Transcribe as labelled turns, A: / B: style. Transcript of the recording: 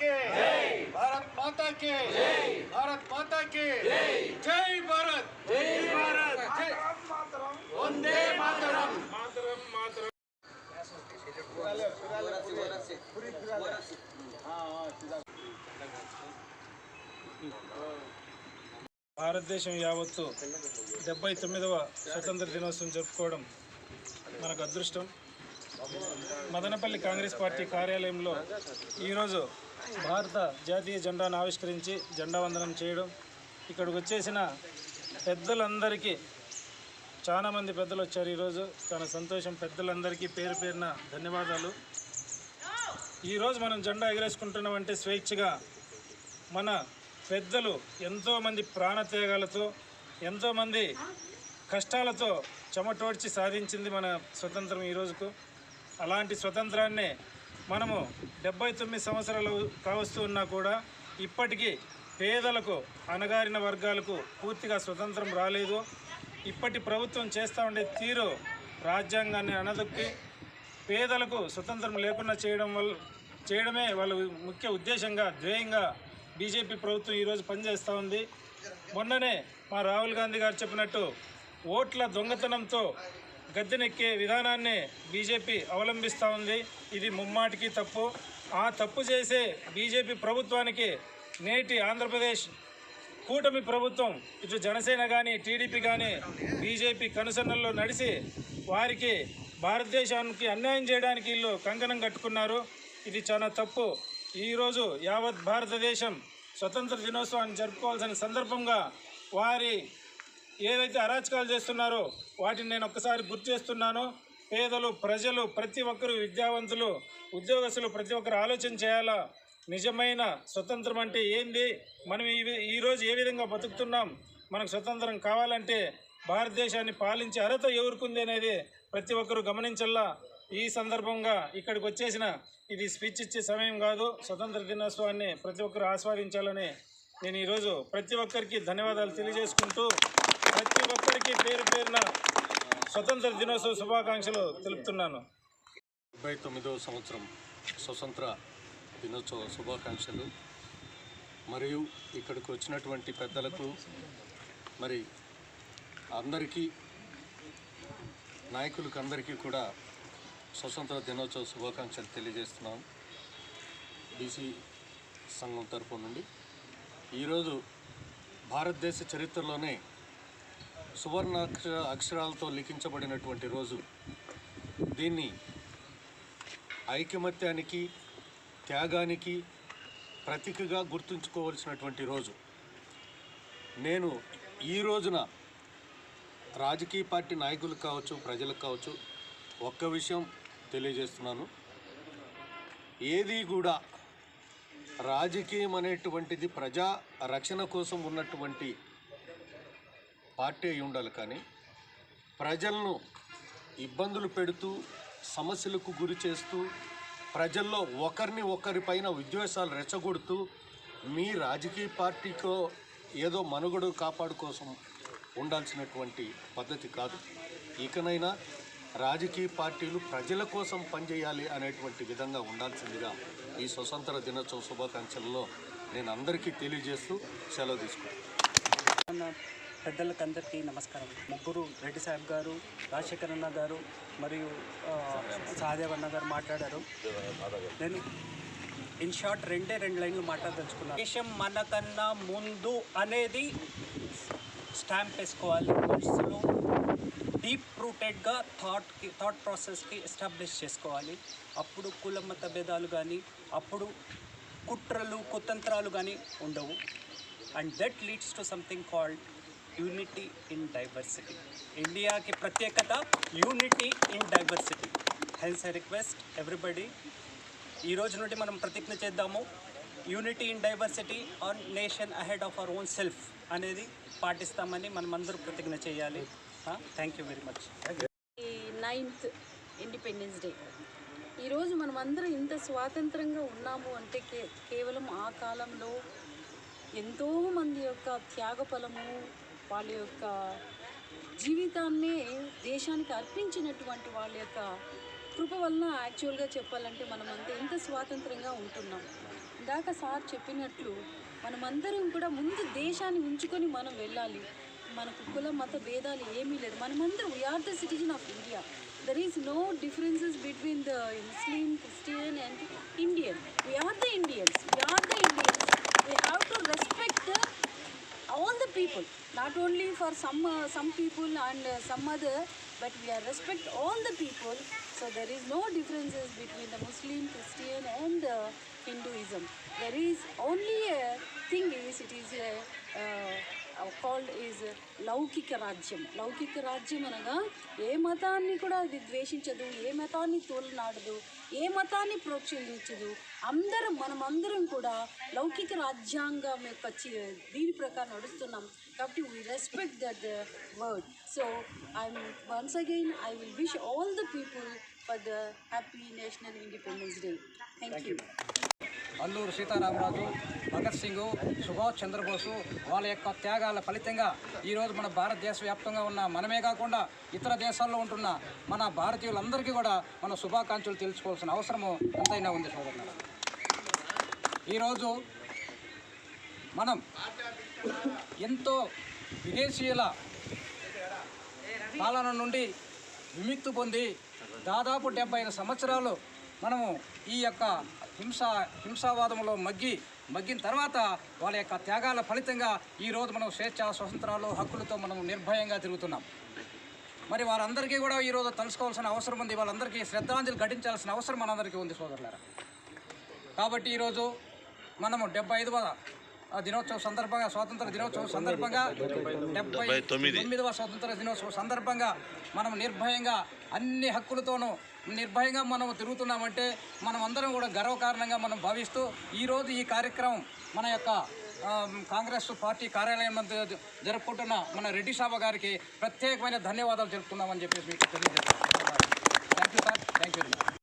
A: के भारत माता के भारत माता के जय भारत वंदे मातरम मातरम मातरम। భారతదేశం యావత్తు 79వ స్వతంత్ర దినోత్సవం జరుపుకోవడం మనకు అదృష్టం. మదనపల్లి కాంగ్రెస్ పార్టీ కార్యాలయంలో ఈరోజు భారత జాతీయ జెండాను ఆవిష్కరించి జెండా వందనం చేయడం, ఇక్కడికి వచ్చేసిన పెద్దలందరికీ చాలామంది పెద్దలు వచ్చారు. ఈరోజు చాలా సంతోషం. పెద్దలందరికీ పేరు పేరున ధన్యవాదాలు. ఈరోజు మనం జెండా ఎగరేసుకుంటున్నామంటే స్వేచ్ఛగా మన పెద్దలు ఎంతోమంది ప్రాణత్యాగాలతో ఎంతోమంది కష్టాలతో చెమటోడ్చి సాధించింది మన స్వతంత్రం ఈ రోజుకు. అలాంటి స్వతంత్రాన్ని మనము 79 సంవత్సరాలు కావస్తూ ఉన్నా కూడా ఇప్పటికీ పేదలకు అణగారిన వర్గాలకు పూర్తిగా స్వతంత్రం రాలేదు. ఇప్పటి ప్రభుత్వం చేస్తూ ఉండే తీరు రాజ్యాంగాన్ని అణదొక్కి పేదలకు స్వతంత్రం లేకుండా చేయడమే వాళ్ళ ముఖ్య ఉద్దేశంగా ధ్యేయంగా బీజేపీ ప్రభుత్వం ఈరోజు పనిచేస్తూ ఉంది. మొన్ననే మా రాహుల్ గాంధీ గారు చెప్పినట్టు ఓట్ల దొంగతనంతో గద్దెనెక్కే విధానాన్ని బీజేపీ అవలంబిస్తూ ఉంది. ఇది ముమ్మాటికి తప్పు. ఆ తప్పు చేసే బీజేపీ ప్రభుత్వానికి నేటి ఆంధ్రప్రదేశ్ కూటమి ప్రభుత్వం ఇటు జనసేన కానీ టీడీపీ కానీ బీజేపీ కనుసన్నల్లో నడిచి వారికి భారతదేశానికి అన్యాయం చేయడానికి వీళ్ళు కంకణం కట్టుకున్నారు. ఇది చాలా తప్పు. ఈరోజు యావత్ భారతదేశం స్వతంత్ర దినోత్సవాన్ని జరుపుకోవాల్సిన సందర్భంగా వారి ఏదైతే అరాచకాలు చేస్తున్నారో వాటిని నేను ఒక్కసారి గుర్తు చేస్తున్నాను. పేదలు ప్రజలు ప్రతి ఒక్కరు విద్యావంతులు ఉద్యోగస్తులు ప్రతి ఒక్కరు ఆలోచన చేయాలా. నిజమైన స్వతంత్రం అంటే ఏంది, మనం ఈరోజు ఏ విధంగా బతుకుతున్నాం, మనకు స్వతంత్రం కావాలంటే భారతదేశాన్ని పాలించే అర్హత ఎవరికుంది అనేది ప్రతి ఒక్కరు గమనించాలా. ఈ సందర్భంగా ఇక్కడికి వచ్చేసిన ఇది స్పీచ్ ఇచ్చే సమయం కాదు. స్వతంత్ర దినోత్సవాన్ని ప్రతి ఒక్కరు ఆస్వాదించాలని నేను ఈరోజు ప్రతి ఒక్కరికి ధన్యవాదాలు తెలియజేసుకుంటూ ప్రతి ఒక్కరికి పేరు పేరున స్వతంత్ర దినోత్సవ శుభాకాంక్షలు తెలుపుతున్నాను.
B: 79వ సంవత్సరం స్వతంత్ర దినోత్సవ శుభాకాంక్షలు. మరియు ఇక్కడికి వచ్చినటువంటి పెద్దలకు మరి అందరికీ నాయకులకు అందరికీ కూడా స్వతంత్ర దినోత్సవ శుభాకాంక్షలు తెలియజేస్తున్నాం బీసీ సంఘం తరఫు నుండి. ఈరోజు భారతదేశ చరిత్రలోనే సువర్ణ అక్షరాలతో లిఖించబడినటువంటి రోజు. దీన్ని ఐకమత్యానికి త్యాగానికి ప్రతీకగా గుర్తుంచుకోవాల్సినటువంటి రోజు. నేను ఈ రోజున రాజకీయ పార్టీ నాయకులకు కావచ్చు ప్రజలకు కావచ్చు ఒక్క విషయం తెలియజేస్తున్నాను. ఏది కూడా రాజకీయం అనేటువంటిది ప్రజా రక్షణ కోసం ఉన్నటువంటి పార్టీ అయి ఉండాలి, కానీ ప్రజలను ఇబ్బందులు పెడుతూ సమస్యలకు గురి చేస్తూ ప్రజల్లో ఒకరిపైన విద్వేషాలు రెచ్చగొడుతూ మీ రాజకీయ పార్టీకో ఏదో మనుగడ కాపాడు కోసం ఉండాల్సినటువంటి పద్ధతి కాదు. ఇకనైనా రాజకీయ పార్టీలు ప్రజల కోసం పనిచేయాలి అనేటువంటి విధంగా ఉండాల్సిందిగా ఈ స్వతంత్ర దినోత్సవ శుభాకాంక్షల్లో నేను అందరికీ తెలియజేస్తూ సెలవు తీసుకుంటాను.
C: పెద్దలకు అందరికీ నమస్కారం. ముగ్గురు రెడ్డి సాహెబ్ గారు, రాజశేఖర్ అన్న గారు మరియు సహదేవ్ అన్న గారు మాట్లాడారు. నేను ఇన్ షార్ట్ రెండు లైన్లు మాట్లాడదలుచుకున్నాను. దేశం మనకన్నా ముందు అనేది స్టాంప్ వేసుకోవాలి. మనసులో డీప్ రూటెడ్గా థాట్ ప్రాసెస్కి ఎస్టాబ్లిష్ చేసుకోవాలి. అప్పుడు కుల మత భేదాలు కానీ అప్పుడు కుట్రలు కుతంత్రాలు కానీ ఉండవు. And that leads to something called unity in diversity. ఇండియాకి ప్రత్యేకత unity in diversity. Hence I request everybody, ఈ రోజు నుండి మనం ప్రతిజ్ఞ చేద్దాము. Unity in diversity on nation ahead of our own self అనేది పాటిస్తామని మనం అందరూ ప్రతిజ్ఞ చేయాలి. Thank you very much.
D: 9th independence day. ఈరోజు మనం అందరం ఇంత స్వాతంత్రంగా ఉన్నాము అంటే కేవలం ఆ కాలంలో ఎంతోమంది యొక్క త్యాగఫలము, వాళ్ళ యొక్క జీవితాన్నే దేశానికి అర్పించినటువంటి వాళ్ళ యొక్క కృప వలన యాక్చువల్గా చెప్పాలంటే మనం అంతా ఇంత స్వాతంత్రంగా ఉంటున్నాం. ఇందాక సార్ చెప్పినట్లు మనమందరం కూడా ముందు దేశాన్ని ఉంచుకొని మనం వెళ్ళాలి. మనకు కుల మత భేదాలు ఏమీ లేదు. మనమందరం we are the citizen of India. There is no differences between the Muslim, Christian and Indian. We are the Indians. We have to respect all the people, not only for some people and some other, but we are respect all the people. So there is no differences between the Muslim, Christian and Hinduism. There is only a thing is it is called is లౌకిక రాజ్యం. లౌకిక రాజ్యం అనగా ఏ మతాన్ని కూడా అది ద్వేషించదు, ఏ మతాన్ని తోలనాడదు, ఏ మతాన్ని ప్రోత్సహించదు. మనమందరం కూడా లౌకిక రాజ్యాంగం యొక్క దీని ప్రకారం నడుస్తున్నాం కాబట్టి we respect that word. So once again I will wish all the people for the happy national Independence Day. Thank you.
E: Alluri Sitaramaraju, Bhagat Singh, Subhash Chandrabose వాళ్ళ యొక్క త్యాగాల ఫలితంగా ఈరోజు మన భారతదేశ వ్యాప్తంగా ఉన్న మనమే కాకుండా ఇతర దేశాల్లో ఉంటున్న మన భారతీయులందరికీ కూడా మన శుభాకాంక్షలు తెలుసుకోవాల్సిన అవసరము ఎంతైనా ఉంది సోదరులారా. ఈరోజు మనం ఎంతో విదేశీయుల పాలన నుండి విముక్తి పొంది దాదాపు 75 సంవత్సరాలు మనము ఈ యొక్క హింసావాదంలో మగ్గిన తర్వాత వాళ్ళ యొక్క త్యాగాల ఫలితంగా ఈరోజు మనం స్వేచ్ఛ, స్వతంత్రాలు, హక్కులతో మనం నిర్భయంగా తిరుగుతున్నాం. మరి వారందరికీ కూడా ఈరోజు తెలుసుకోవాల్సిన అవసరం ఉంది. వాళ్ళందరికీ శ్రద్ధాంజలి ఘటించాల్సిన అవసరం మనందరికీ ఉంది సోదరులారా. కాబట్టి ఈరోజు మనము 75వ దినోత్సవం సందర్భంగా, స్వాతంత్ర దినోత్సవం సందర్భంగా, 79వ స్వాతంత్ర దినోత్సవం సందర్భంగా మనం నిర్భయంగా అన్ని హక్కులతోనూ నిర్భయంగా మనం తిరుగుతున్నామంటే మనం అందరం కూడా గర్వకారణంగా మనం భావిస్తూ ఈరోజు ఈ కార్యక్రమం మన యొక్క కాంగ్రెస్ పార్టీ కార్యాలయం జరుపుకుంటున్న మన రెడ్డి సాబ గారికి ప్రత్యేకమైన ధన్యవాదాలు తెలుపుతున్నామని చెప్పేసి మీకు తెలియజేస్తున్నాను. Thank you sir. Thank you.